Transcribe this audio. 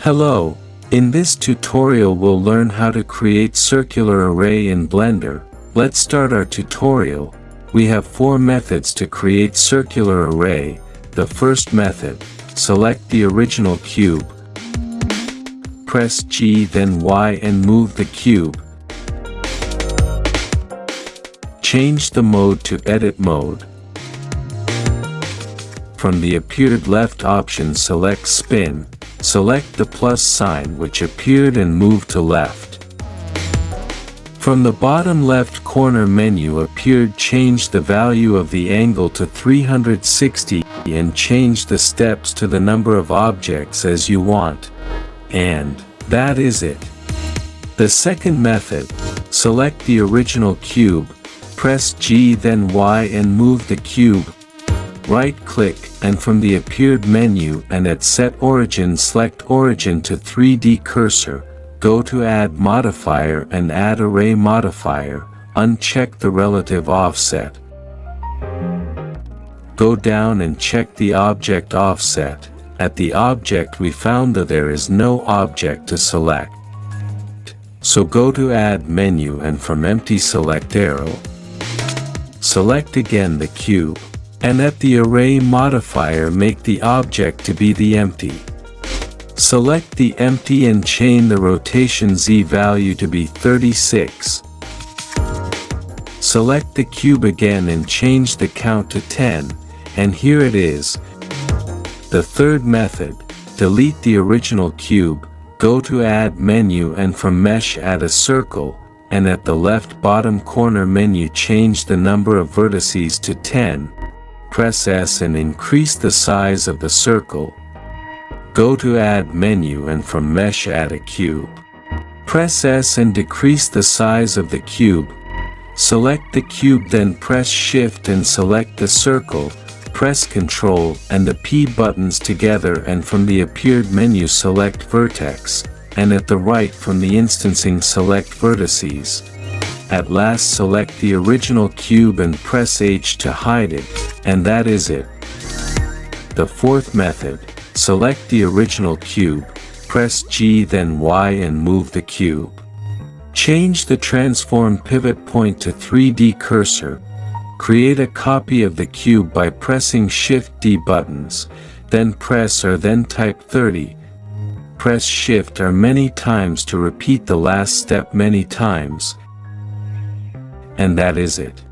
Hello, in this tutorial we'll learn how to create circular array in Blender. Let's start our tutorial. We have 4 methods to create circular array. The first method, select the original cube. Press G then Y and move the cube. Change the mode to edit mode. From the appeared left option select spin. Select the plus sign which appeared and move to left. From the bottom left corner menu appeared change the value of the angle to 360 and change the steps to the number of objects as you want. And that is it. The second method, select the original cube, press G then Y and move the cube. Right-click, and from the appeared menu and at Set Origin select Origin to 3D Cursor, go to Add Modifier and add Array Modifier, uncheck the relative offset. Go down and check the object offset. At the object we found that there is no object to select. So go to Add Menu and from Empty select Arrow. Select again the cube. And at the Array Modifier make the object to be the empty. Select the empty and chain the rotation Z value to be 36. Select the cube again and change the count to 10, and here it is. The third method, delete the original cube, go to Add Menu and from Mesh add a circle, and at the left bottom corner menu change the number of vertices to 10. Press S and increase the size of the circle. Go to Add Menu and from Mesh add a cube. Press S and decrease the size of the cube. Select the cube then press Shift and select the circle. Press Ctrl and the P buttons together and from the appeared menu select Vertex, and at the right from the instancing select Vertices. At last select the original cube and press H to hide it, and that is it. The fourth method, select the original cube, press G then Y and move the cube. Change the transform pivot point to 3D cursor. Create a copy of the cube by pressing Shift D buttons, then press or then type 30. Press Shift or many times to repeat the last step many times. And that is it.